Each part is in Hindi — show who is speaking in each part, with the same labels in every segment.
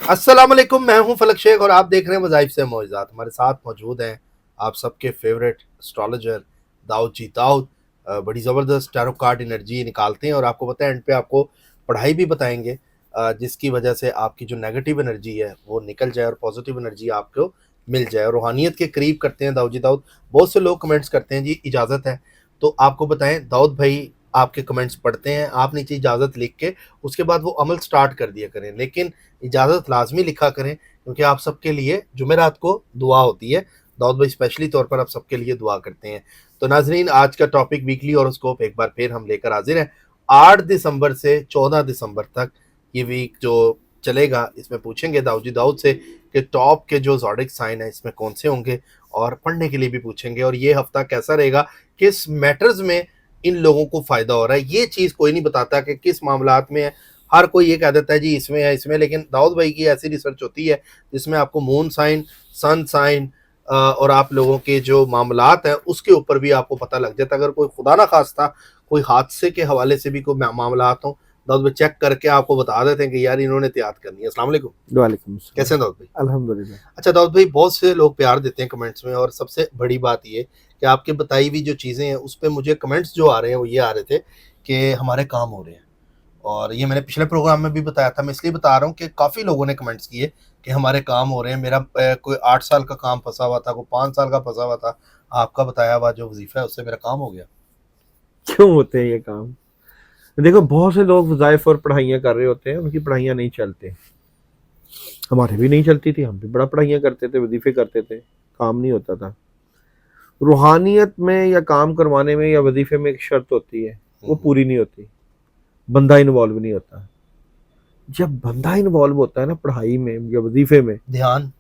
Speaker 1: अस्सलाम वालेकुम, मैं हूं फलक शेख और आप देख रहे हैं वज़ाइफ से मौइज़ात। हमारे साथ मौजूद हैं आप सबके फेवरेट एस्ट्रोलॉजर दाऊद जी। दाऊद बड़ी ज़बरदस्त टैरो कार्ड एनर्जी निकालते हैं और आपको पता है एंड पे आपको पढ़ाई भी बताएंगे, जिसकी वजह से आपकी जो नेगेटिव एनर्जी है वो निकल जाए और पॉजिटिव एनर्जी आपको मिल जाए। रूहानियत के करीब करते हैं दाऊद जी। दाऊद, बहुत से लोग कमेंट्स करते हैं जी इजाज़त है, तो आपको बताएं दाऊद भाई आपके कमेंट्स पढ़ते हैं, आप नीचे इजाज़त लिख के उसके बाद वो अमल स्टार्ट कर दिया करें, लेकिन इजाज़त लाजमी लिखा करें क्योंकि आप सबके लिए जुमेरात को दुआ होती है। दाऊद भाई स्पेशली तौर पर आप सबके लिए दुआ करते हैं। तो नाजरीन, आज का टॉपिक वीकली हॉरोस्कोप एक बार फिर हम लेकर हाजिर हैं। 8 दिसंबर से 14 दिसंबर तक ये वीक जो चलेगा, इसमें पूछेंगे दाऊद जी दाऊद से कि टॉप के जो ज़ोडिक साइन है इसमें कौन से होंगे, और पढ़ने के लिए भी पूछेंगे और ये हफ्ता कैसा रहेगा, किस मैटर्स में इन लोगों को फ़ायदा हो रहा है। ये चीज़ कोई नहीं बताता कि किस मामलात में है, हर कोई ये कह देता है जी इसमें है इसमें, लेकिन दाऊद भाई की ऐसी रिसर्च होती है जिसमें आपको मून साइन, सन साइन और आप लोगों के जो मामलात हैं उसके ऊपर भी आपको पता लग जाता है। अगर कोई खुदा ना खास्ता कोई हादसे के हवाले से भी कोई मामलात हो, दाऊद भाई चेक करके आपको बता देते हैं कि यार इन्होंने एहतियात करनी है। अस्सलाम वालेकुम।
Speaker 2: वालेकुम अस्सलाम।
Speaker 1: कैसे हैं दाऊद भाई?
Speaker 2: अल्हम्दुलिल्लाह।
Speaker 1: अच्छा दाऊद भाई, बहुत से लोग प्यार देते हैं कमेंट्स में, और सबसे बड़ी बात ये कि आपके बताई हुई जो चीज़ें हैं उस पर मुझे कमेंट्स जो आ रहे हैं वो ये आ रहे थे कि हमारे काम हो रहे हैं, और ये मैंने पिछले प्रोग्राम में भी बताया था। मैं इसलिए बता रहा हूँ कि काफ़ी लोगों ने कमेंट्स किए कि हमारे काम हो रहे हैं। मेरा कोई 8 साल का काम फंसा हुआ था, कोई 5 साल का फंसा हुआ था, आपका बताया हुआ जो वजीफा है उससे मेरा काम हो गया।
Speaker 2: क्यों होते हैं ये काम? देखो, बहुत से लोग वज़ाइफ और पढ़ाइयाँ कर रहे होते हैं, उनकी पढ़ाइयाँ नहीं चलते। हमारी भी नहीं चलती थी, हम भी बड़ा पढ़ाइयाँ करते थे, वजीफे करते थे, काम नहीं होता था। रूहानियत में या काम करवाने में या वजीफे में एक शर्त होती है, वो पूरी नहीं होती। बंदा इन्वॉल्व नहीं होता। जब बंदा इन्वॉल्व होता है ना पढ़ाई में या वजीफे में,
Speaker 1: ध्यान।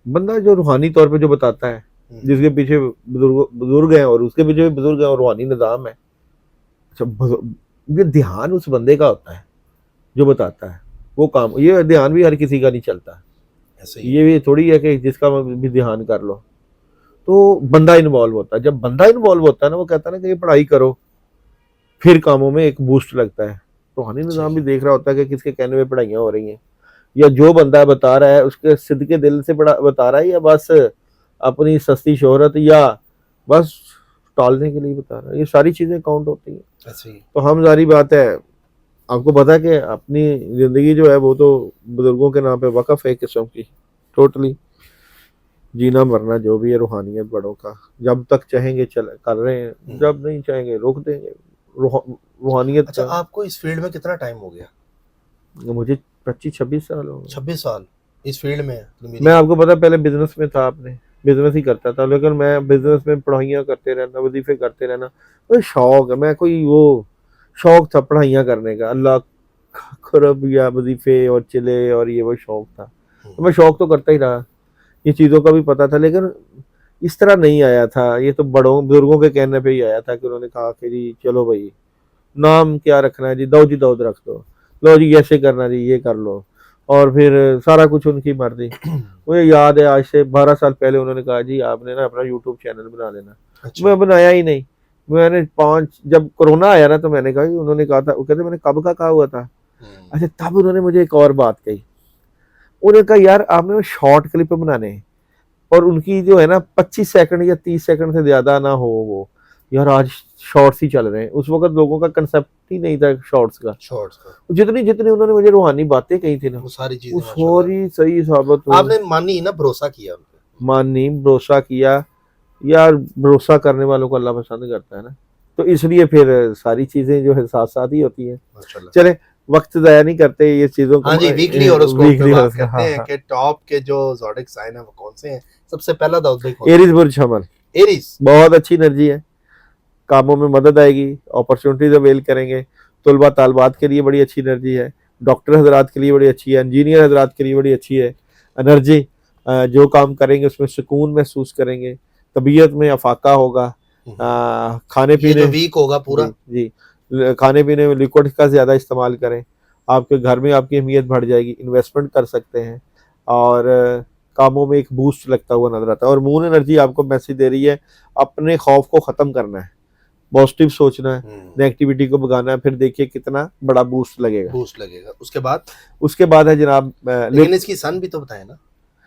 Speaker 2: बंदा जो रूहानी तौर पे जो बताता है, जिसके पीछे बुजुर्ग हैं और उसके पीछे भी बुजुर्ग हैं और रूहानी निज़ाम है। अच्छा, ये ध्यान उस बंदे का होता है जो बताता है वो काम। ये ध्यान भी हर किसी का नहीं चलता।
Speaker 1: ऐसे ही
Speaker 2: ये भी थोड़ी है कि जिसका भी ध्यान कर लो। तो बंदा इन्वॉल्व होता है। जब बंदा इन्वॉल्व होता है ना, वो कहता है ना कि ये पढ़ाई करो, फिर कामों में एक बूस्ट लगता है। रूहानी निज़ाम भी देख रहा होता है कि किसके कहने में पढ़ाइयाँ हो रही हैं, या जो बंदा बता रहा है उसके सिद्ध दिल से बता रहा है, या बस अपनी सस्ती शोहरत, या बस टालने के लिए बता रहा है। ये सारी चीज़ें काउंट होती हैं।
Speaker 1: ऐसे ही।
Speaker 2: तो हम जारी बात है, आपको पता है कि अपनी ज़िंदगी जो है वो तो बुजुर्गों के नाम पे वक़फ़ है, किस्म की टोटली। जीना मरना जो भी है रूहानियत बड़ों का, जब तक चाहेंगे चल कर रहे हैं, जब नहीं चाहेंगे रोक देंगे। रूहानियत
Speaker 1: अच्छा,
Speaker 2: का
Speaker 1: आपको इस फील्ड में कितना टाइम हो गया?
Speaker 2: मुझे 25-26 साल हो गए।
Speaker 1: 26 साल इस फील्ड में है
Speaker 2: मैं
Speaker 1: मेरी।
Speaker 2: आपको पता, पहले बिजनेस में था, आपने बिजनेस ही करता था, लेकिन मैं बिजनेस में पढ़ाइयाँ करते रहना, वजीफे करते रहना, तो शौक है। मैं कोई वो शौक था पढ़ाइयाँ करने का, अल्लाह खरब या वजीफे और चिले और ये वो शौक था। तो मैं शौक तो करता ही रहा, ये चीज़ों का भी पता था, लेकिन इस तरह नहीं आया था। ये तो बड़ों बुजुर्गों के कहने पे ही आया था कि उन्होंने कहा कि जी चलो भाई, नाम क्या रखना है जी दाऊद रख दो, लो जी ऐसे करना जी, ये कर लो, और फिर सारा कुछ उनकी मर्जी। मुझे याद है आज से 12 साल पहले उन्होंने कहा जी आपने ना अपना यूट्यूब चैनल बना लेना।
Speaker 1: अच्छा।
Speaker 2: मैं बनाया ही नहीं। मैंने 5 जब कोरोना आया ना, तो मैंने कहा, उन्होंने कहा था, वो कहते मैंने कब का कहा हुआ था। अच्छा, तब उन्होंने मुझे एक और बात कही। उन्होंने कहा यार आपने शॉर्ट क्लिप बनाने हैं, और उनकी जो है ना 25 सेकंड या 30 सेकंड से ज्यादा ना हो वो। यार आज शॉर्ट्स ही चल रहे हैं, उस वक्त लोगों का कंसेप्ट ही नहीं था शॉर्ट्स का।
Speaker 1: शॉर्ट्स का
Speaker 2: जितनी जितनी उन्होंने मुझे रूहानी बातें कही थी ना,
Speaker 1: वो सारी
Speaker 2: वो
Speaker 1: चीजें माशाल्लाह
Speaker 2: सारी सही साबित हुई।
Speaker 1: आपने मानी ना, भरोसा किया उन पे।
Speaker 2: मानी, भरोसा किया। यार भरोसा करने वालों को अल्लाह पसंद करता है ना, तो इसलिए फिर सारी चीजें जो है साथ साथ ही होती हैं।
Speaker 1: माशाल्लाह।
Speaker 2: चले, वक्त ज़ाया नहीं करते ये चीज़ों को।
Speaker 1: हाँ जी, वीकली हॉरोस्कोप पे
Speaker 2: वीकली,
Speaker 1: बात करते
Speaker 2: हाँ
Speaker 1: हैं
Speaker 2: हाँ।
Speaker 1: कि टॉप के जो ज़ोडिक साइन है वो कौन से हैं। सबसे पहला दाऊद भाई कौन सा?
Speaker 2: एरीज बुर्ज हमल,
Speaker 1: एरीज।
Speaker 2: बहुत अच्छी एनर्जी है, कामों में मदद आएगी, अपॉर्चुनिटीज अवेल करेंगे। तलबा तालबात के लिए बड़ी अच्छी एनर्जी है, डॉक्टर हजरात के लिए बड़ी अच्छी है, इंजीनियर हजरात के लिए बड़ी अच्छी है एनर्जी। जो काम करेंगे उसमें सुकून महसूस करेंगे, तबीयत में अफाका होगा। खाने
Speaker 1: ये
Speaker 2: पीने,
Speaker 1: जो वीक होगा पूरा।
Speaker 2: जी जी, खाने पीने में लिक्विड का ज़्यादा इस्तेमाल करें, आपके घर में आपकी अहमियत बढ़ जाएगी, इन्वेस्टमेंट कर सकते हैं, और कामों में एक बूस्ट लगता हुआ नजर आता है। और मून एनर्जी आपको मैसेज दे रही है, अपने खौफ को ख़त्म करना है। पॉजिटिव सोचना है, नेगेटिविटी को भगाना है, फिर देखिए कितना बड़ा बूस्ट लगेगा।
Speaker 1: बूस्ट लगेगा। उसके बाद
Speaker 2: है जनाब
Speaker 1: लेकिन इसकी सन भी तो बताए ना,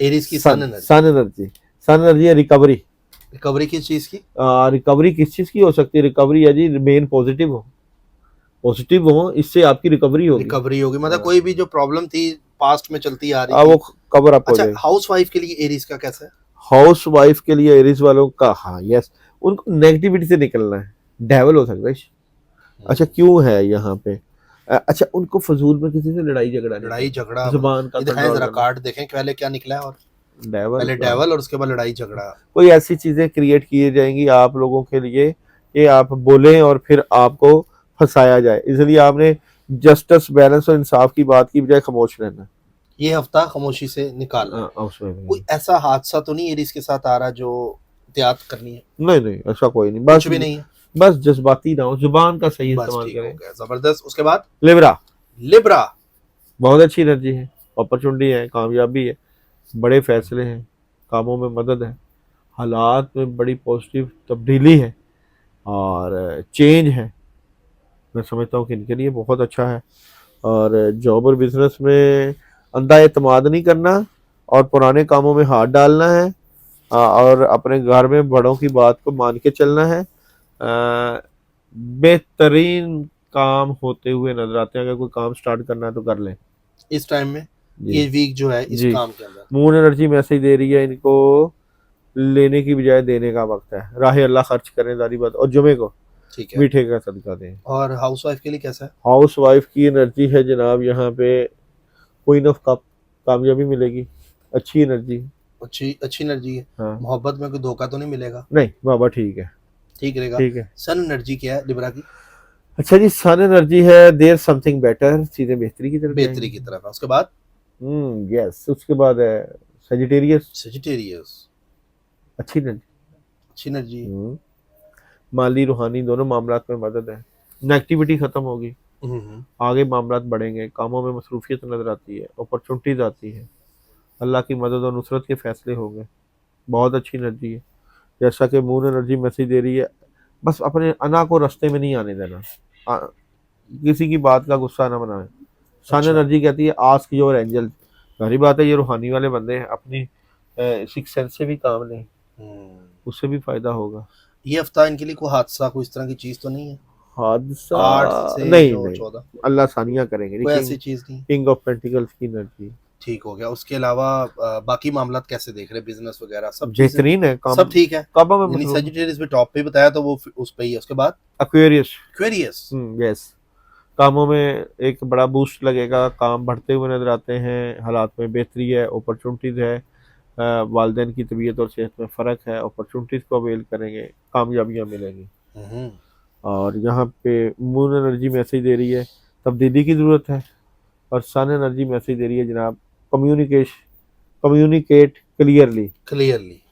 Speaker 1: एरीज की सन एनर्जी।
Speaker 2: सन एनर्जी है रिकवरी।
Speaker 1: रिकवरी किस चीज की?
Speaker 2: रिकवरी किस चीज की हो सकती है? रिकवरी है जी मेन पॉजिटिव हो, इससे आपकी रिकवरी होगी।
Speaker 1: मतलब कोई भी जो प्रॉब्लम थी पास्ट में चलती आ रही
Speaker 2: वो
Speaker 1: थी,
Speaker 2: कवर अप हो
Speaker 1: अच्छा
Speaker 2: जाएगी।
Speaker 1: हाउस वाइफ के लिए एरीज का कैसा है?
Speaker 2: हाउस वाइफ के लिए एरीज वालों का, हाँ यस, उनको नेगेटिविटी से निकलना है। डेविल हो सकता है। अच्छा क्यों है यहाँ पे? अच्छा उनको फजूल में किसी से लड़ाई
Speaker 1: झगड़ा
Speaker 2: जुबान का
Speaker 1: ये दिखाएं
Speaker 2: कंट्रोल
Speaker 1: जरा,
Speaker 2: करना।
Speaker 1: कार्ड देखें पहले क्या निकला है, और पहले
Speaker 2: डेविल
Speaker 1: डेवल और उसके बाद लड़ाई झगड़ा।
Speaker 2: कोई ऐसी चीजें क्रिएट की जाएंगी आप लोगों के लिए कि आप बोलें और फिर आपको फंसाया जाए, इसलिए आपने जस्टिस, बैलेंस और इंसाफ की बात की बजाय खामोश रहना।
Speaker 1: ये हफ्ता खामोशी से निकालना। कोई ऐसा हादसा तो नहीं एरीज के साथ आ रहा जो एहतियात करनी है?
Speaker 2: नहीं ऐसा कोई नहीं,
Speaker 1: कुछ भी नहीं है,
Speaker 2: बस जज्बाती ना हो, जुबान का सही
Speaker 1: बस
Speaker 2: इस्तेमाल
Speaker 1: ठीक हो
Speaker 2: करें।
Speaker 1: गया, जबरदस्त। उसके बाद
Speaker 2: लिब्रा बहुत अच्छी एनर्जी है, अपॉर्चुनिटी है, कामयाबी है, बड़े फैसले हैं, कामों में मदद है, हालात में बड़ी पॉजिटिव तब्दीली है और चेंज है। मैं समझता हूँ कि इनके लिए बहुत अच्छा है। और जॉब और बिजनेस में अंधा एतमाद नहीं करना और पुराने कामों में हाथ डालना है और अपने घर में बड़ों की बात को मान के चलना है। बेहतरीन काम होते हुए नजर आते हैं। अगर कोई काम स्टार्ट करना है तो कर लें
Speaker 1: इस टाइम में, ये वीक जो है इस
Speaker 2: जी।
Speaker 1: काम के अंदर
Speaker 2: मून एनर्जी मैसेज दे रही है इनको लेने की बजाय देने का वक्त है। राह अल्लाह खर्च करें, सारी बात, और जुमे को
Speaker 1: ठीक है।
Speaker 2: मीठे का सदका दें।
Speaker 1: और हाउस वाइफ के लिए कैसा है?
Speaker 2: हाउस वाइफ की एनर्जी है जनाब यहाँ पे क्वीन ऑफ कप, कामयाबी मिलेगी, अच्छी एनर्जी,
Speaker 1: अच्छी एनर्जी है।
Speaker 2: हाँ।
Speaker 1: मोहब्बत में कोई धोखा तो नहीं मिलेगा?
Speaker 2: नहीं बाबा ठीक है,
Speaker 1: ठीक रहेगा।
Speaker 2: ठीक है।
Speaker 1: सन एनर्जी क्या है लिब्रा की?
Speaker 2: अच्छा जी, सन एनर्जी है देयर समथिंग बेटर, चीजें बेहतरी की तरफ
Speaker 1: बेहतरी की तरफ है। उसके बाद
Speaker 2: यस, उसके बाद है
Speaker 1: सजिटेरियस,
Speaker 2: अच्छी एनर्जी,
Speaker 1: अच्छी एनर्जी।
Speaker 2: माली रूहानी दोनों मामलात में मदद है, नेगेटिविटी खत्म होगी, आगे मामलात बढ़ेंगे, कामों में मसरूफियत नजर आती है, अपॉर्चुनिटीज आती है, अल्लाह की मदद और नुसरत के फैसले होंगे। बहुत अच्छी एनर्जी है। जैसा कि मून एनर्जी मैसेज दे रही है, बस अपने अना को रास्ते में नहीं आने देना, किसी की बात का गुस्सा ना बनाए। सन एनर्जी कहती है आस्क योर एंजल। सारी बात है, ये रूहानी वाले बंदे हैं, अपनी सिक्स सेंस से भी काम लें, उससे भी फायदा होगा।
Speaker 1: ये हफ्ता इनके लिए कोई हादसा, कोई इस तरह की चीज तो नहीं है?
Speaker 2: हादसा
Speaker 1: 8 से
Speaker 2: नहीं,
Speaker 1: 14
Speaker 2: अल्लाह सानिया करेंगे।
Speaker 1: कोई ऐसी चीज नहीं।
Speaker 2: किंग ऑफ पेंटिकल्स की एनर्जी
Speaker 1: ठीक हो गया। उसके अलावा बाकी मामलात कैसे देख रहे हैं? बिजनेस वगैरह सब
Speaker 2: बेहतरीन है,
Speaker 1: सब ठीक है।
Speaker 2: काबा में
Speaker 1: यानी सजिटेरियस भी टॉप पे बताया तो वो उस पे ही है। उसके बाद
Speaker 2: एक्वेरियस यस, कामों में एक बड़ा बूस्ट लगेगा, काम बढ़ते हुए नजर आते हैं, हालात में बेहतरी है, अपॉर्चुनिटीज है, वालिदैन की तबीयत और सेहत में फ़र्क है, अपॉर्चुनिटीज़ को अवेल करेंगे, कामयाबियाँ मिलेंगी। और यहाँ पे मून एनर्जी मैसेज दे रही है तब्दीली की ज़रूरत है, और सन एनर्जी मैसेज दे रही है जनाब कम्युनिकेट क्लियरली।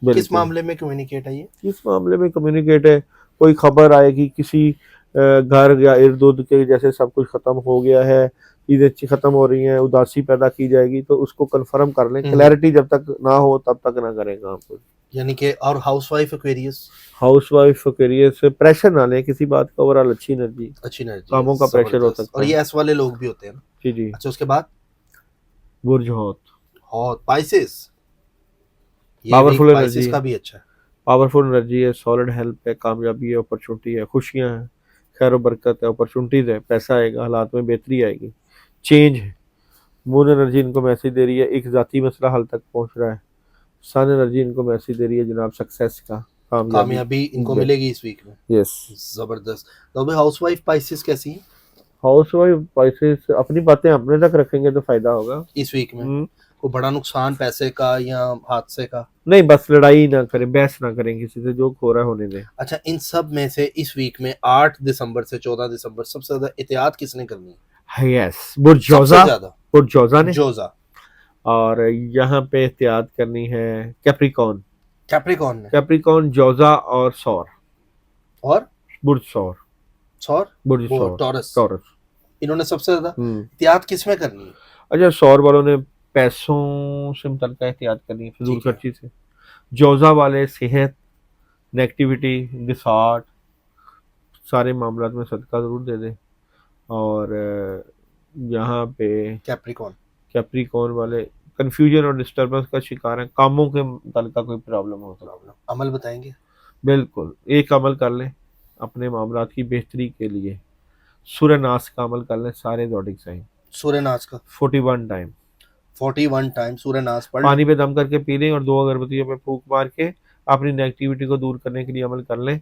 Speaker 1: किस मामले में कम्युनिकेट है? ये
Speaker 2: किस मामले में कम्युनिकेट है? कोई खबर आएगी किसी घर या इर्द उर्द के, जैसे सब कुछ ख़त्म हो गया है, चीज़ें ख़त्म हो रही हैं, उदासी पैदा की जाएगी, तो उसको कंफर्म कर लें। क्लैरिटी जब तक ना हो तब तक ना करें काम को,
Speaker 1: यानी कि। और हाउस वाइफ
Speaker 2: एक्वेरियस प्रेशर ना लें किसी बात का, ओवरऑल अच्छी एनर्जी, कामों का प्रेशर हो सकता है,
Speaker 1: और ये ऐसे वाले लोग भी होते हैं ना।
Speaker 2: जी।
Speaker 1: अच्छा उसके बाद
Speaker 2: बुर्ज हौत
Speaker 1: पाइसेस,
Speaker 2: पावरफुल एनर्जी
Speaker 1: का भी अच्छा है,
Speaker 2: पावरफुल एनर्जी है, सॉलिड हेल्प है, कामयाबी है, अपॉर्चुनिटी है, खुशियां हैं, खैर बरकत है, अपॉर्चुनिटीज है, पैसा आएगा, हालात में बेहतरी आएगी, चेंज है। मून एनर्जी इनको मैसेज दे रही है एक जाती मसला हल तक पहुंच रहा है। सन एनर्जी इनको मैसेज दे रही है जनाब सक्सेस का,
Speaker 1: कामयाबी इनको मिलेगी इस वीक में।
Speaker 2: यस
Speaker 1: जबरदस्त। तो भाई हाउस वाइफ पाइसेस कैसी है?
Speaker 2: हाउस वाइफ पाइसेस अपनी बातें अपने तक रखेंगे तो फायदा होगा
Speaker 1: इस वीक में। कोई बड़ा नुकसान पैसे का या हादसे का
Speaker 2: नहीं, बस लड़ाई ना करें, बहस ना करें किसी से, जो हो रहा है होने दें।
Speaker 1: अच्छा इन सब में से इस वीक में 8 दिसंबर से 14 दिसंबर सबसे ज्यादा एहतियात किसने करनी है?
Speaker 2: यस बुर्जौजा ने। और यहाँ पे एहतियात करनी है कैप्रिकॉन, जौजा और सौर,
Speaker 1: और
Speaker 2: बुर्ज
Speaker 1: टॉरस। इन्होंने सबसे ज्यादा
Speaker 2: हम्म।
Speaker 1: एहतियात किसमें करनी है?
Speaker 2: अच्छा सौर वालों ने पैसों से मुतल्लिक़ एहतियात करनी है, फिजूल खर्ची से। जौजा वाले सेहत, नेगेटिविटी, घिसाट, सारे मामलात में सदका ज़रूर दे दें। और यहाँ पे
Speaker 1: कैप्रिकॉन
Speaker 2: कैप्रिकॉर्न वाले कन्फ्यूजन और डिस्टर्बेंस का शिकार हैं, कामों के मुताल्लिक कोई प्रॉब्लम हो तो
Speaker 1: प्रॉब्लम अमल बताएंगे।
Speaker 2: बिल्कुल एक अमल कर लें अपने मामलात की बेहतरी के लिए। सूर्य नाश का अमल कर लें सारे ज़ोडिक साइन
Speaker 1: सूर्य नाश का
Speaker 2: 41 टाइम
Speaker 1: 41 टाइम सूर्य नाश पढ़ लें।
Speaker 2: पानी पे दम करके पी लें और 2 अगरबत्तियों पे फूंक मार के अपनी नेगेटिविटी को दूर करने के लिए अमल कर लें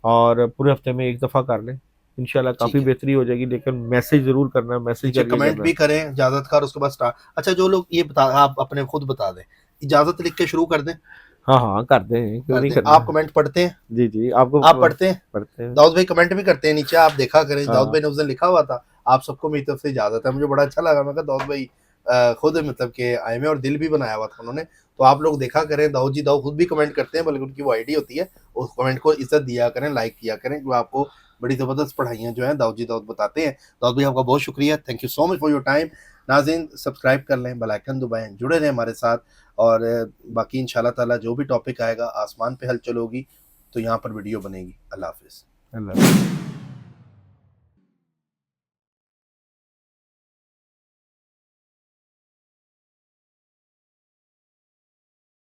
Speaker 2: और पूरे हफ्ते में एक दफ़ा कर लें। इंशाल्लाह
Speaker 1: ठीक
Speaker 2: काफ़ी
Speaker 1: है।
Speaker 2: बेहतरी हो जाएगी। लेकिन मैसेज ज़रूर करना, मैसेज
Speaker 1: नीचे
Speaker 2: करके
Speaker 1: कमेंट
Speaker 2: करना।
Speaker 1: भी करें इजाजत उसके बाद स्टार्ट। अच्छा जो लोग ये बता, आप अपने खुद बता दें, इजाजत लिख के शुरू कर दें।
Speaker 2: हाँ हाँ कर दें, क्यों
Speaker 1: कर
Speaker 2: नहीं
Speaker 1: दें।
Speaker 2: करना।
Speaker 1: आप कमेंट पढ़ते हैं?
Speaker 2: जी जी आपको
Speaker 1: आप पढ़ते हैं?
Speaker 2: पढ़ते हैं।
Speaker 1: दाऊद भाई कमेंट भी करते हैं नीचे, आप देखा करें। दाऊद
Speaker 2: हाँ
Speaker 1: भाई ने उस दिन लिखा हुआ था आप सबको मेरी तरफ से इजाजत है, मुझे बड़ा अच्छा लगा। मैं कहा दाऊद भाई खुद मतलब के आए में और दिल भी बनाया हुआ था उन्होंने। तो आप लोग देखा करें, दाऊद जी दाऊद खुद भी कमेंट करते हैं, बल्कि उनकी वो आईडी होती है, उस कमेंट को इज्जत दिया करें, लाइक किया करें, जो आपको बड़ी ज़बरदस्त पढ़ाइयाँ जो हैं दाऊद जी दाऊद बताते हैं। दाऊद भाई आपका बहुत शुक्रिया, thank you so much for your time. नाज़रीन सब्सक्राइब कर लें, बेल आइकन दबाएं, जुड़े रहें हमारे साथ। और बाकी इंशाल्लाह ताला जो भी टॉपिक आएगा, आसमान पे हलचल होगी तो यहाँ पर वीडियो बनेगी। अल्लाह हाफिज़।
Speaker 2: अल्लाह।